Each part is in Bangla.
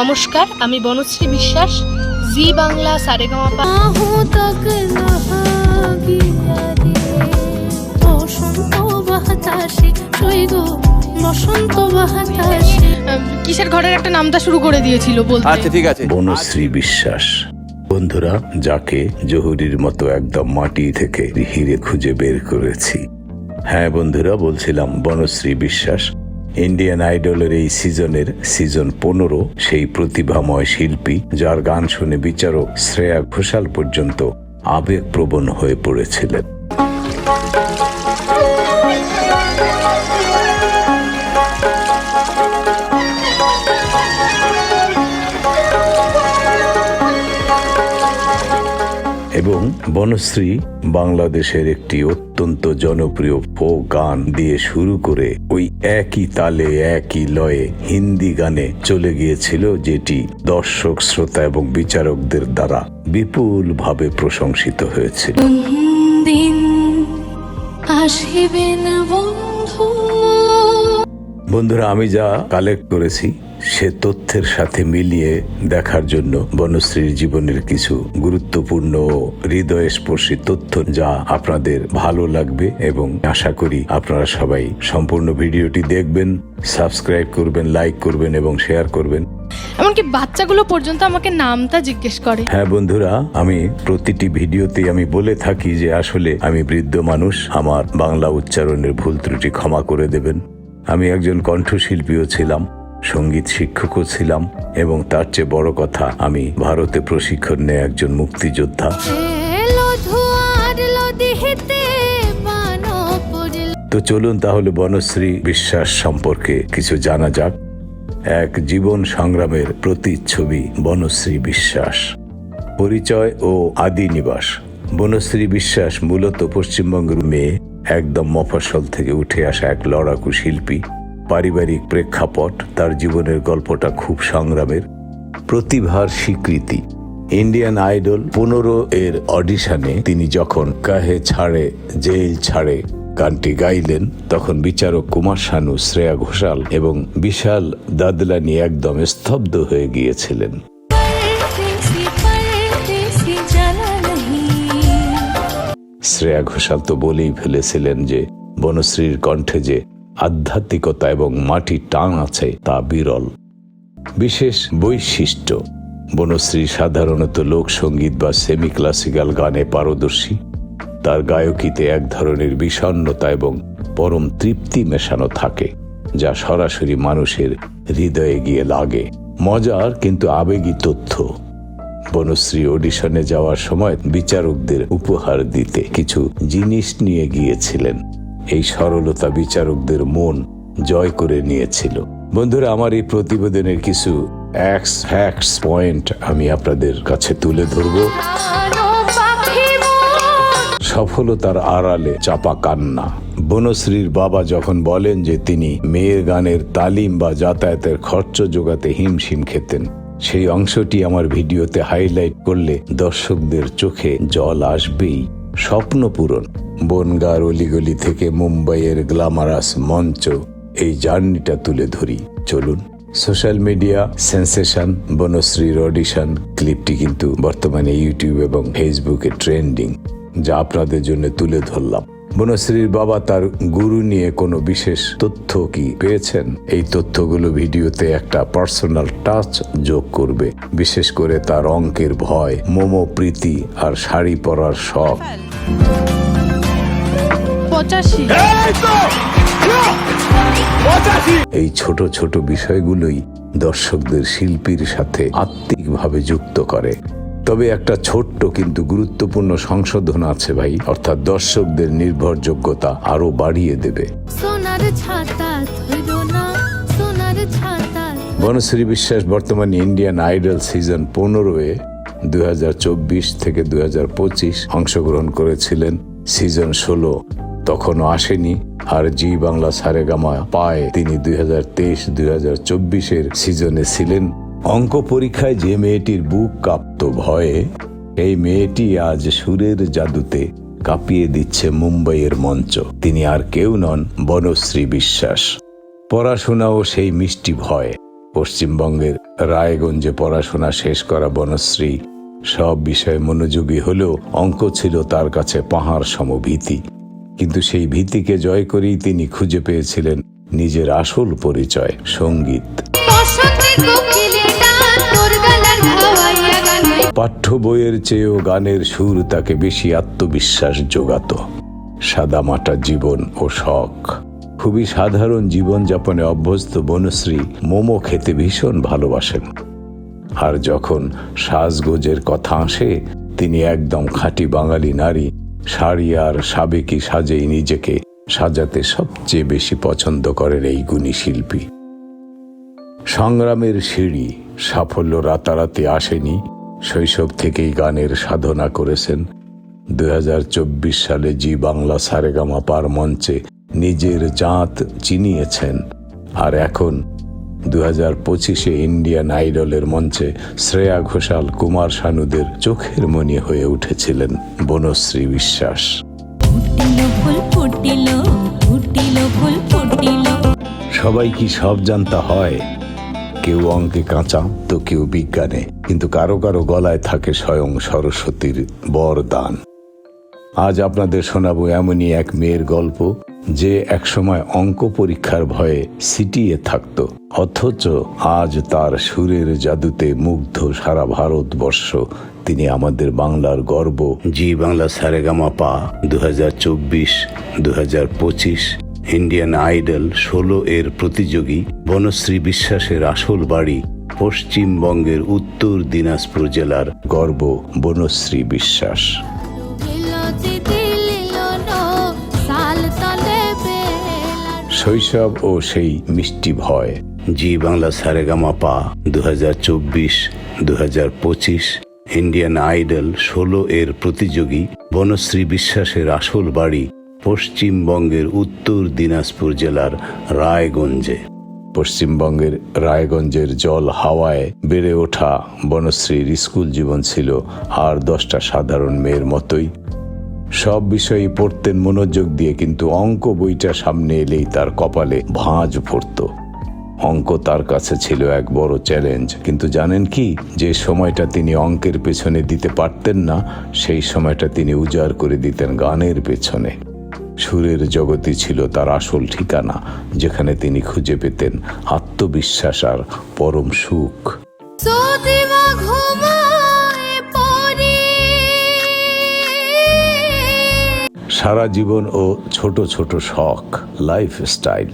নমস্কার, আমি বনশ্রী বিশ্বাস, জি বাংলা সারেগামাপা। কিসের ঘরের একটা নামটা শুরু করে দিয়েছিল বলতে। আচ্ছা ঠিক আছে। বনশ্রী বিশ্বাস, বন্ধুরা, যাকে জহুরির মতো একদম মাটি থেকে হিরে খুঁজে বের করেছি। হ্যাঁ বন্ধুরা, বলছিলাম বনশ্রী বিশ্বাস ইন্ডিয়ান আইডলের এই সিজনের সিজন 15 সেই প্রতিভাময় শিল্পী, যার গান শুনে বিচারক শ্রেয়া ঘোষাল পর্যন্ত আবেগপ্রবণ হয়ে পড়েছিলেন। এবং বনশ্রী বাংলাদেশের একটি অত্যন্ত জনপ্রিয় ফোক গান দিয়ে শুরু করে ওই একই তালে একই লয়ে হিন্দি গানে চলে গিয়েছিল, যেটি দর্শক, শ্রোতা এবং বিচারকদের দ্বারা বিপুলভাবে প্রশংসিত হয়েছিল। বন্ধুরা, আমি যা কালেক্ট করেছি সে তথ্যের সাথে মিলিয়ে দেখার জন্য বনশ্রীর জীবনের কিছু গুরুত্বপূর্ণ হৃদয়স্পর্শী তথ্য, যা আপনাদের ভালো লাগবে এবং আশা করি আপনারা সবাই সম্পূর্ণ ভিডিওটি দেখবেন, সাবস্ক্রাইব করবেন, লাইক করবেন এবং শেয়ার করবেন। এমনকি বাচ্চাগুলো পর্যন্ত আমাকে নামটা জিজ্ঞেস করে। হ্যাঁ বন্ধুরা, আমি প্রতিটি ভিডিওতে আমি বলে থাকি যে আসলে আমি বৃদ্ধ মানুষ, আমার বাংলা উচ্চারণের ভুল ত্রুটি ক্ষমা করে দেবেন। আমি একজন কণ্ঠশিল্পীও ছিলাম, সঙ্গীত শিক্ষকও ছিলাম এবং তার চেয়ে বড় কথা, আমি ভারতে প্রশিক্ষণ নেয় একজন মুক্তিযোদ্ধা। তো চলুন তাহলে বনশ্রী বিশ্বাস সম্পর্কে কিছু জানা যাক। এক জীবন সংগ্রামের প্রতিচ্ছবি বনশ্রী বিশ্বাস। পরিচয় ও আদি নিবাস। বনশ্রী বিশ্বাস মূলত পশ্চিমবঙ্গের মেয়ে, একদম মফস্বল থেকে উঠে আসা এক লড়াকু শিল্পী। পারিবারিক প্রেক্ষাপট, তার জীবনের গল্পটা খুব সংগ্রামের। প্রতিভার স্বীকৃতি। ইন্ডিয়ান আইডল 15 এর অডিশনে তিনি যখন কাহে ছাড়ে জেল ছাড়ে গানটি গাইলেন, তখন বিচারক কুমার শানু, শ্রেয়া ঘোষাল এবং বিশাল দাদলানি একদম স্তব্ধ হয়ে গিয়েছিলেন। শ্রেয়া ঘোষাল তো বলেই ফেলেছিলেন যে বনশ্রীর কণ্ঠে যে আধ্যাত্মিকতা এবং মাটির টান আছে তা বিরল। বিশেষ বৈশিষ্ট্য, বনশ্রী সাধারণত লোকসঙ্গীত বা সেমি ক্লাসিক্যাল গানে পারদর্শী। তার গায়কিতে এক ধরনের বিষণ্ণতা এবং পরম তৃপ্তি মেশানো থাকে, যা সরাসরি মানুষের হৃদয়ে গিয়ে লাগে। মজার কিন্তু আবেগী তথ্য, বনশ্রী অডিশনে যাওয়ার সময় বিচারকদের উপহার দিতে কিছু জিনিস নিয়ে গিয়েছিলেন। এই সরলতা বিচারকদের মন জয় করে নিয়েছিল। বন্ধুরা, আমার এই প্রতিবেদনের কিছু ফ্যাক্টস পয়েন্ট আমি আপনাদের কাছে তুলে ধরব। সফলতার আড়ালে চাপা কান্না। বনশ্রীর বাবা যখন বলেন যে তিনি মেয়ের গানের তালিম বা যাতায়াতের খরচ জোগাতে হিমশিম খেতেন, সেই অংশটি আমার ভিডিওতে হাইলাইট করলে দর্শকদের চোখে জল আসবেই। স্বপ্ন পূরণ। বনগাঁর অলিগলি থেকে মুম্বাইয়ের গ্ল্যামারাস মঞ্চ, এই জার্নিটা তুলে ধরি। চলুন। সোশ্যাল মিডিয়া সেন্সেশন বনশ্রীর অডিশন ক্লিপটি কিন্তু বর্তমানে ইউটিউব এবং ফেসবুকে ট্রেন্ডিং, যা আপনাদের জন্য তুলে ধরলাম। বনশ্রীর বাবা তার গুরু নিয়ে কোনো বিশেষ তথ্য কি পেয়েছেন? এই তথ্যগুলো ভিডিওতে একটা পার্সোনাল টাচ যোগ করবে, বিশেষ করে তার অঙ্কের ভয়, মোমো প্রীতি আর শাড়ি পরার শখ। 85। এই ছোট ছোট বিষয়গুলোই দর্শকদের শিল্পীর সাথে আত্মিকভাবে যুক্ত করে। তবে একটা ছোট্ট কিন্তু গুরুত্বপূর্ণ সংশোধন আছে ভাই, অর্থাৎ দর্শকদের নির্ভরযোগ্যতা আরো বাড়িয়ে দেবে। বনশ্রী বিশ্বাস বর্তমানে ইন্ডিয়ান আইডল সিজন 15-এ 2024 থেকে 2025 অংশগ্রহণ করেছিলেন। সিজন 16 তখনও আসেনি। আর জি বাংলা সারেগামা পায় তিনি 2023-2024 সিজনে ছিলেন। অঙ্ক পরীক্ষায় যে মেয়েটির বুক কাঁপত ভয়ে, এই মেয়েটি আজ সুরের জাদুতে কাঁপিয়ে দিচ্ছে মুম্বাইয়ের মঞ্চ। তিনি আর কেউ নন, বনশ্রী বিশ্বাস। পড়াশোনাও সেই মিষ্টি ভয়। পশ্চিমবঙ্গের রায়গঞ্জে পড়াশোনা শেষ করা বনশ্রী সব বিষয়ে মনোযোগী হলেও অঙ্ক ছিল তার কাছে পাহাড় সম ভীতি। কিন্তু সেই ভীতিকে জয় করেই তিনি খুঁজে পেয়েছিলেন নিজের আসল পরিচয়, সঙ্গীত। পাঠ্য বইয়ের চেয়েও গানের সুর তাকে বেশি আত্মবিশ্বাস জোগাত। সাদামাটা জীবন ও শখ। খুবই সাধারণ জীবনযাপনে অভ্যস্ত বনশ্রী মোমো খেতে ভীষণ ভালোবাসেন। আর যখন সাজগোজের কথা আসে, তিনি একদম খাঁটি বাঙালি নারী। শাড়ি আর সাবেকি সাজেই নিজেকে সাজাতে সবচেয়ে বেশি পছন্দ করেন এই গুণী শিল্পী। সংগ্রামের সিঁড়ি, সাফল্য রাতারাতি আসেনি। শৈশব থেকেই গানের সাধনা করেছেন। 2024 সালে জি বাংলা সারেগামাপার মঞ্চে নিজের জাত চিনিয়েছেন। আর এখন 2025-এ ইন্ডিয়ান আইডলের মঞ্চে শ্রেয়া ঘোষাল, কুমার শানুদের চোখের মণি হয়ে উঠেছিলেন বনশ্রী বিশ্বাস। সবাই কি সব জানতা হয়? কেউ অঙ্কে কাঁচা তো কেউ বিজ্ঞানে, কিন্তু কারো কারো গলায় থাকে স্বয়ং সরস্বতীর বরদান। আজ আপনাদের শোনাবো এমনই এক মেয়ের গল্প, যে একসময় অঙ্ক পরীক্ষার ভয়ে সিটিয়ে থাকত, অথচ আজ তার সুরের জাদুতে মুগ্ধ সারা ভারতবর্ষ। তিনি আমাদের বাংলার গর্ব। জি বাংলা সারেগামাপা 2024-2025 ইন্ডিয়ান আইডল 16 এর প্রতিযোগী বনশ্রী বিশ্বাসের আসল বাড়ি পশ্চিমবঙ্গের উত্তর দিনাজপুর জেলার গর্ব বনশ্রী বিশ্বাস। শৈশব ও সেই মিষ্টি ভয়। জি বাংলা সারেগামাপা 2024-2025 ইন্ডিয়ান আইডল 16 এর প্রতিযোগী বনশ্রী বিশ্বাসের আসল বাড়ি পশ্চিমবঙ্গের উত্তর দিনাজপুর জেলার রায়গঞ্জে। পশ্চিমবঙ্গের রায়গঞ্জের জল হাওয়ায় বেড়ে ওঠা বনশ্রীর স্কুল জীবন ছিল আর 10টা সাধারণ মেয়ের মতোই। সব বিষয়ই পড়তেন মনোযোগ দিয়ে, কিন্তু অঙ্ক বইটা সামনে এলেই তার কপালে ভাঁজ পড়ত। অঙ্ক তার কাছে ছিল এক বড় চ্যালেঞ্জ। কিন্তু জানেন কি, যে সময়টা তিনি অঙ্কের পেছনে দিতে পারতেন না, সেই সময়টা তিনি উজাড় করে দিতেন গানের পেছনে। সুরের জগতই ছিল তার আসল ঠিকানা, যেখানে তিনি খুঁজে পেতেন আত্মবিশ্বাস আর পরম সুখ। সারা জীবন ও ছোট ছোট শখ, লাইফস্টাইল।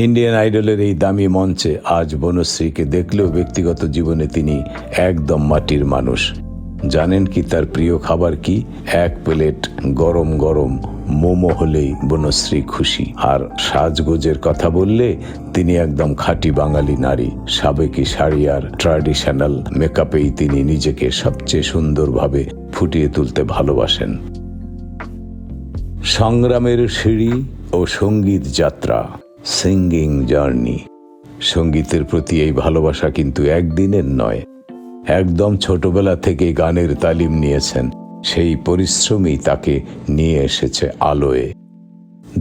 ইন্ডিয়ান আইডলের এই দামি মঞ্চে আজ বনশ্রীকে দেখলেও ব্যক্তিগত জীবনে তিনি একদম মাটির মানুষ। জানেন কি তার প্রিয় খাবার কি? এক প্লেট গরম গরম মোমো হলেই বনশ্রী খুশি। আর সাজগোজের কথা বললে তিনি একদম খাঁটি বাঙালি নারী। সাবেকি শাড়ি আর ট্র্যাডিশনাল মেকআপেই তিনি নিজেকে সবচেয়ে সুন্দরভাবে ফুটিয়ে তুলতে ভালোবাসেন। সংগ্রামের সিঁড়ি ও সঙ্গীত যাত্রা, সিঙ্গিং জার্নি। সঙ্গীতের প্রতি এই ভালোবাসা কিন্তু একদিনের নয়। একদম ছোটবেলা থেকে গানের তালিম নিয়েছেন। সেই পরিশ্রমই তাকে নিয়ে এসেছে আলোয়।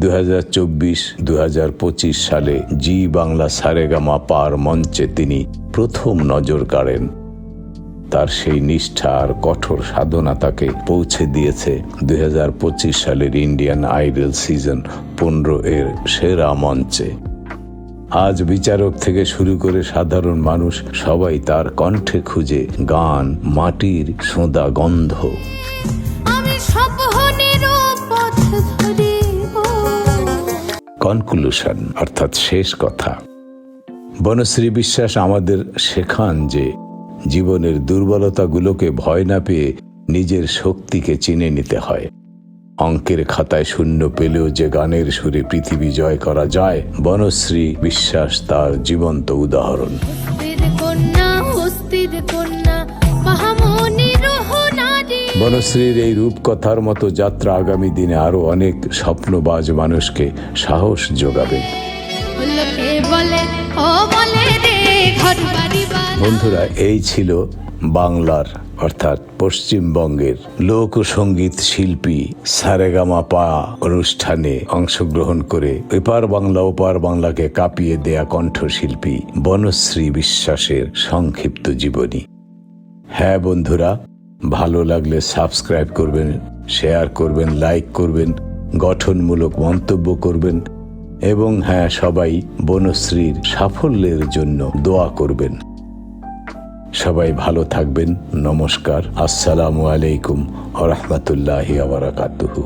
2024-2025 সালে জি বাংলা সারেগামাপার মঞ্চে তিনি প্রথম নজর কাড়েন। তার সেই নিষ্ঠা আর কঠোর সাধনা তাকে পৌঁছে দিয়েছে 2025 সালের ইন্ডিয়ান আইডল সিজন 15 এর সেরা মঞ্চে। আজ বিচারক থেকে শুরু করে সাধারণ মানুষ সবাই তার কণ্ঠে খুঁজে গান, মাটির সোঁদা গন্ধ। কনক্লুশন অর্থাৎ শেষ কথা। বনশ্রী বিশ্বাস আমাদের শেখান যে জীবনের দুর্বলতাগুলোকে ভয় না পেয়ে নিজের শক্তিকে চিনে নিতে হয়। অঙ্কের খাতায় শূন্য পেলেও যে গানের সুরে পৃথিবী জয় করা যায়, বনশ্রী বিশ্বাস তার জীবন্ত উদাহরণ। বনশ্রীর এই রূপকথার মতো যাত্রা আগামী দিনে আরো অনেক স্বপ্নবাজ মানুষকে সাহস যোগাবে। বন্ধুরা, এই ছিল বাংলার অর্থাৎ পশ্চিমবঙ্গের লোকসঙ্গীত শিল্পী সারেগামাপা অনুষ্ঠানে অংশগ্রহণ করে এপার বাংলা ওপার বাংলাকে কাঁপিয়ে দেয়া কণ্ঠশিল্পী বনশ্রী বিশ্বাসের সংক্ষিপ্ত জীবনী। হ্যাঁ বন্ধুরা, ভালো লাগলে সাবস্ক্রাইব করবেন, শেয়ার করবেন, লাইক করবেন, গঠনমূলক মন্তব্য করবেন এবং হ্যাঁ, সবাই বনশ্রীর সাফল্যের জন্য দোয়া করবেন। সবাই ভালো থাকবেন। নমস্কার। আসসালামু আলাইকুম ওয়া রাহমাতুল্লাহি ওয়া বারাকাতুহু।